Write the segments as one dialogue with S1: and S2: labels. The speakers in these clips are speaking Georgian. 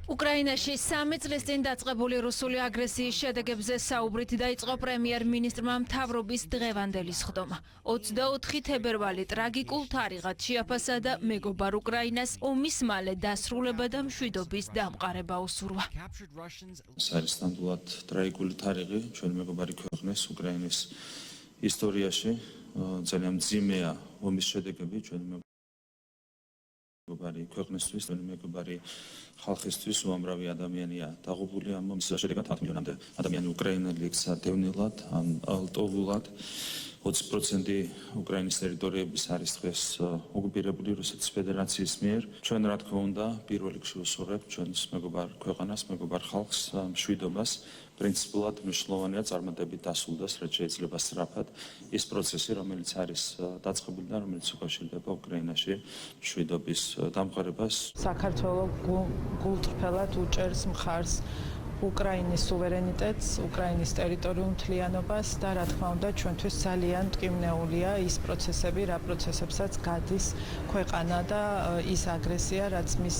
S1: უკრაინაში 3 წლის წინ დაწყებული რუსული აგრესიის შედეგებზე საუბრით დაიწყო პრემიერ-მინისტრმა მთავრობის დღევანდელი სხდომა. 24 თებერვალი ტრაგიკულ თარიღად შეაფასა და მეგობარ უკრაინას ომის მალე დასრულება და მშვიდობის დამყარება უსურვა.
S2: Საერთოდ ტრაგიკული თარიღი ჩვენ მეგობარი ქვეყნის უკრაინის ისტორიაში ძალიან მძიმეა ომის შედეგები ჩვენ მეგობარი ქვეყნისთვის, მეგობარი ხალხისთვის უამრავი ადამიანია დაღუპული ამ ომის შედეგად 10 მილიონამდე ადამიანი უკრაინელი იქცა დევნილად, ალტოვულად 20% უკრაინის ტერიტორიების არის დღეს ოკუპირებული რუსეთის ფედერაციის მიერ. ჩვენ რა თქმა უნდა პირველ რიგში ვუსურვებთ ჩვენს მეგობარ ქვეყანას, მეგობარ ხალხს მშვიდობას. პრინციპულად მნიშვნელოვანია წარმატებით დასრულდეს, რაც შეიძლება სწრაფად ის პროცესი, რომელიც არის დაწყებული და რომელიც უკავშირდება უკრაინაში მშვიდობის დამყარებას.
S3: საქართველოს გულწრფელად უჭერს მხარს უკრაინის სუვერენიტეტს, უკრაინის ტერიტორიულ მთლიანობას და რა თქმა უნდა ჩვენთვის ძალიან მტკივნეულია ის პროცესები, რა პროცესებსაც გადის ქვეყანა და ის აგრესია, რაც მის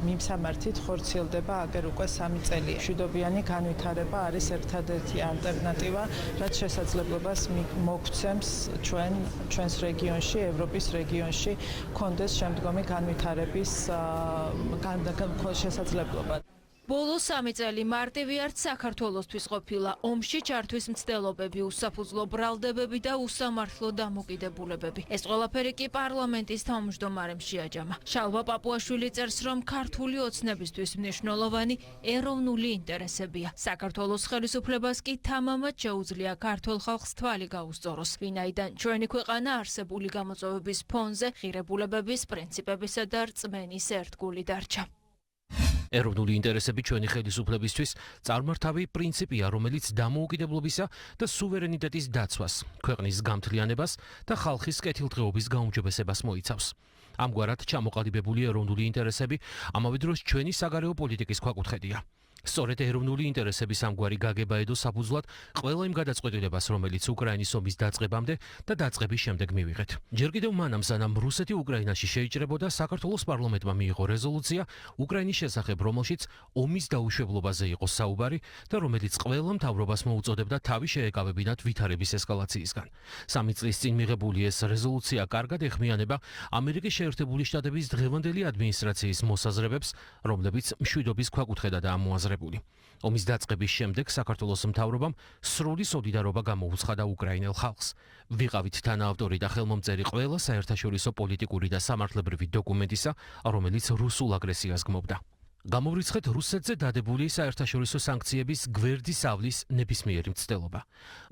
S3: მიმსამართით ხორციელდება აგერ უკვე 3 წელია. მშვიდობიანი განვითარება არის ერთადერთი ალტერნატივა, რაც შესაძლებლობას მოგცემს ჩვენს რეგიონში, ევროპის რეგიონში კონდეს შემდგომი განვითარების შესაძლებლობა.
S1: ბოლო 3 წელი მარტივი არც საქართველოსთვის ყოფილა. ომში ჩართვის მცდელობები, უსაფუძვლო ბრალდებები და უსამართლო დამოკიდებულებები. ეს ყველაფერი კი პარლამენტის თავმჯდომარემ შეაჯამა. შალვა პაპუაშვილი წერს, რომ ქართული ოცნებისთვის მნიშვნელოვანი ეროვნული ინტერესებია. საქართველოს ხელისუფლებას კი თამამად შეუძლია ქართულ ხალხს თვალი გაუსწოროს, ვინაიდან ჩვენი ქვეყანა არსებული გამოწვევების ფონზე ღირებულებების, პრინციპებისა და რწმენის ერთგული დარჩა.
S4: ეროვნული ინტერესები ჩვენი ხელისუფლებისთვის წარმართავი პრინციპია, რომელიც დამოუკიდებლობისა და სუვერენიტეტის დაცვას, ქვეყნის გამთლიანებას და ხალხის კეთილდღეობის გაუმჯობესებას მოიცავს. ამგვარად ჩამოყალიბებული ეროვნული ინტერესები ამავე დროს ჩვენი საგარეო პოლიტიკის ქვაკუთხედია. სწორედ ეროვნული ინტერესების ამგვარი გაგება ედო საფუძვლად ყველა იმ გადაწყვეტილებას, რომელიც უკრაინის ომის დაწყებამდე და დაწყების შემდეგ მივიღეთ. ჯერ კიდევ მანამ, სანამ რუსეთი უკრაინაში შეიჭრებოდა, საქართველოს პარლამენტმა მიიღო რეზოლუცია უკრაინის შესახებ, რომელშიც ომის დაუშვებლობაზე იყო საუბარი და რომელიც ყველა მთავრობას მოუწოდებდა თავი შეეკავებინათ ვითარების ესკალაციისგან. 3 წლის წინ მიღებული ეს რეზოლუცია კარგად ეხმიანება ამერიკის შეერთებული შტატების დღევანდელი ადმინისტრაციის მოსაზრებებს, რომლებიც მშვიდობის ქვაკუთხედადაა მოაზრებული. ომის დაწყების შემდეგ საქართველოს მთავრობამ სრული სოლიდარობა გამოუცხადა უკრაინელ ხალხს. ვიყავით თანაავტორი და ხელმომწერი ყველა საერთაშორისო პოლიტიკური და სამართლებრივი დოკუმენტისა, რომელიც რუსულ აგრესიას გმობდა. გამოვრიცხეთ რუსეთზე დადებული საერთაშორისო სანქციების გვერდის ავლის ნებისმიერი მცდელობა.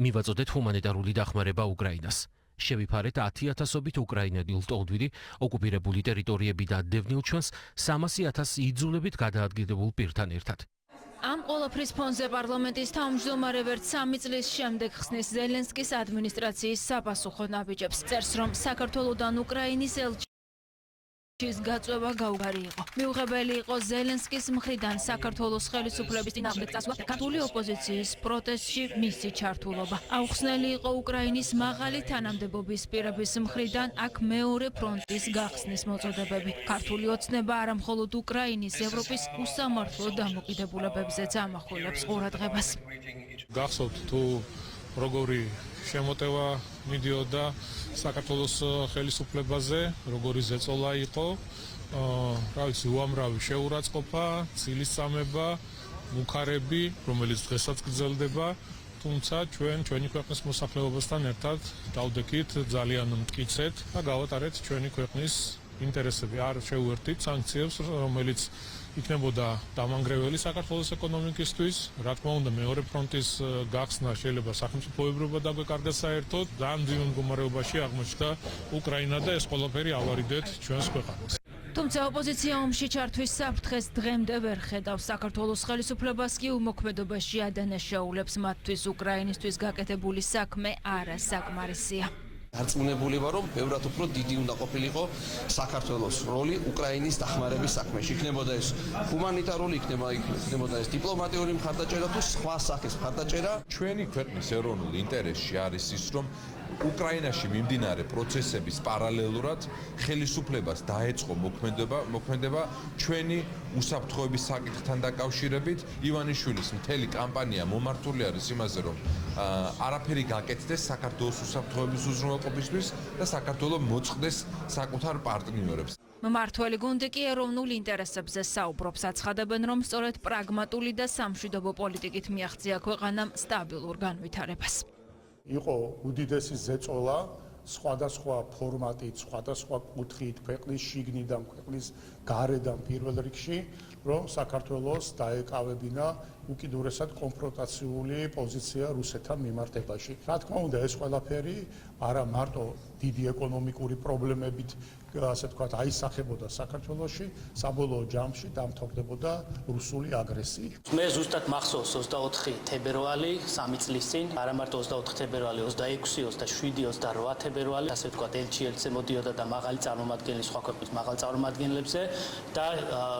S4: მივაწოდეთ ჰუმანიტარული დახმარება უკრაინას. შევიფარეთ 10,000-ობით უკრაინელი ლტოლვილი, ოკუპირებული ტერიტორიები და დევნილ ჩვენს 300,000 იძულებით გადაადგილებულ პირთან ერთად.
S1: ამ ყველაფრის ფონზე პარლამენტის თავმჯდომარე ვერც 3 წლის შემდეგ ხსნის ზელენსკის ადმინისტრაციის საპასუხო ნაბიჯებს. წერს, რომ საქართველოდან უკრაინის ელჩის გაწვევა გაუგარი იყო. მიუღებელი იყო ზელენსკის მხრიდან საქართველოს ხელისუფლების წინააღმდეგ წასვლა და ქართული ოპოზიციის პროტესტში მისი ჩართულობა. აუხსნელი იყო უკრაინის მაღალი თანამდებობის პირების მხრიდან აქ მეორე ფრონტის გახსნის მოწოდებები. ქართული ოცნება არა მხოლოდ უკრაინის, ევროპის უსამართლო დამოკიდებულებებზეც ამახვილებს ყურადღებას.
S5: გახსოვთ თუ როგორი შემოტევა მიდიოდა საქართველოს ხელისუფლებაზე, როგორი ზეწოლა იყო, რა ვიცი, უამრავი შეურაცხყოფა, ცილისწამება, მუქარები, რომელიც დღესაც გრძელდება, თუმცა ჩვენი ქვეყნის მოსახლეობასთან ერთად დავდექით, ძალიან მტკიცეთ და გავატარეთ ჩვენი ქვეყნის ინტერესები. არ შევუერთდით სანქციებს, რომელიც იქნებოდა დამანგრეველი საქართველოს ეკონომიკისთვის. რა თქმა უნდა, მეორე ფრონტის გახსნა შეიძლება სახელმწიფოებრობა დაგვეკარგა საერთოდ. ძალიან მძიმე მდგომარეობაში აღმოჩნდა უკრაინა და ეს ყველაფერი ავარიდეთ ჩვენს ქვეყანას.
S1: თუმცა ოპოზიცია ომში ჩართვის საფრთხეს დღემდე ვერ ხედავს. საქართველოს ხელისუფლებას კი უმოქმედობაში ადანაშაულებს, მათთვის უკრაინისთვის გაკეთებული საქმე არასაკმარისია.
S6: დარწმუნებული ვარ, რომ ბევრად უფრო დიდი უნდა ყოფილიყო საქართველოს როლი უკრაინის დახმარების საქმეში. იქნებოდა ეს ჰუმანიტარული, იქნებოდა ეს დიპლომატიური მხარდაჭერა თუ სხვა სახის მხარდაჭერა.
S7: ჩვენი ქვეყნის ეროვნულ ინტერესში არის ის, რომ უკრაინაში მიმდინარე პროცესების პარალელურად ხელისუფლებას დაეწყო მოქმედება ჩვენი უსაფრთხოების საკითხთან დაკავშირებით. ივანიშვილის მთელი კამპანია მომართული არის იმაზე, რომ არაფერი გაკეთდეს საქართველოს უსაფრთხოების უზრუნველყოფისთვის და საქართველოს მოწყდეს საკუთარ პარტნიორებს.
S1: მმართველი გუნდი კი ეროვნულ ინტერესებზე საუბრობს, აცხადებენ, რომ სწორედ პრაგმატული და სამშვიდობო პოლიტიკით მიაღწია ქვეყანამ სტაბილურ განვითარებას.
S8: იყო უდიდესი ზეწოლა სხვადასხვა ფორმატით, სხვადასხვა კუთხით, ქვეყნის შიგნიდან, ქვეყნის გარედან პირველ რიგში, რომ საქართველოს დაეკავებინა უკიდურესად კონფრონტაციული პოზიცია რუსეთთან მიმართებაში. რა თქმა უნდა, ეს ყველაფერი არა მარტო დიდი ეკონომიკური პრობლემებით, ასე ვთქვათ, აისახებოდა საქართველოში, საბოლოო ჯამში დამთავრდებოდა რუსული აგრესიით.
S9: მე ზუსტად მახსოვს 24 თებერვალი 3 წლის წინ, არა მარტო 24 თებერვალი, 26, 27, 28 თებერვალი, ასე ვთქვათ, ელჩი მოდიოდა და მაღალი წარმომადგენელი სხვა ქვეყნის მაღალ წარმომადგენლებზე და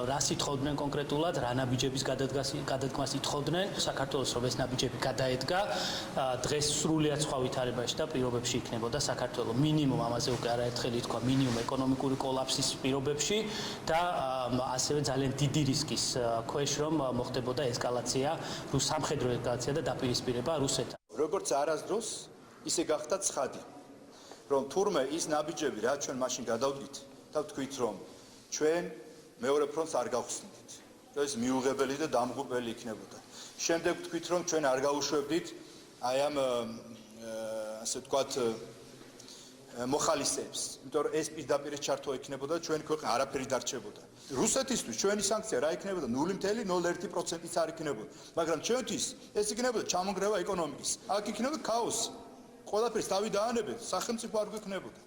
S9: რას ითხოვდნენ კონკრეტულად, რა ნაბიჯების გადადგმას ითხოვდნენ. საქართველოს რომ ეს ნაბიჯები გადაედგა, დღეს სრულიად სხვა ვითარებაში და პირობებში იქნებოდა საქართველოს მინიმუმ ამაზე უკვე არაერთხელ ითქვა მინიმუმ ეკონომიკური კოლაფსის პირობებში და ასევე ძალიან დიდი რისკის ქვეშ რომ მოხდებოდა ესკალაცია, სამხედრო ესკალაცია და დაპირისპირება რუსეთთან.
S10: როგორც არასდროს, ისე გახდა ცხადი, რომ თურმე ის ნაბიჯები, რაც ჩვენ მაშინ გადავდგით და ვთქვით, რომ ჩვენ მეორე ფრონტს არ გავხსნით, რომ ეს მიუღებელი და დამღუპელი იქნებოდა. შემდეგ ვთქვით, რომ ჩვენ არ გაუშვებდით აი ამ ასე ვთქვათ მოხალისეებს, იმიტომ რომ ეს პირდაპირ ჩართვა იქნებოდა ჩვენი ქვეყნა არაფერი დარჩებოდა. რუსეთისთვის ჩვენი სანქცია რა იქნებოდა 0.01%-იც არ იქნებოდა, მაგრამ ჩვენთვის ეს იქნებოდა ჩამონგრევა ეკონომიკის. აქ იქნებოდა ქაოსი. ყველაფერს თავი დაანებეთ, სახელმწიფო არ გვექნებოდა.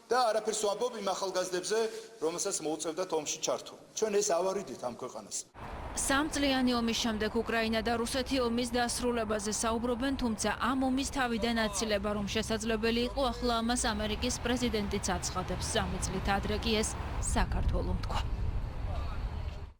S10: და არაფერს ვამბობ იმ ახალგაზრდებზე, რომელსაც მოუწევდათ ომში ჩართვა. ჩვენ ეს ავარიდით ამ ქვეყანას.
S1: სამწლიანი ომის შემდეგ უკრაინა და რუსეთი ომის დასრულებაზე საუბრობენ, თუმცა ამ ომის თავიდან აცილება რომ შესაძლებელი იყო, ახლა ამას ამერიკის პრეზიდენტიც აცხადებს. 3 წლით ადრე კი ეს საქართველომ თქვა.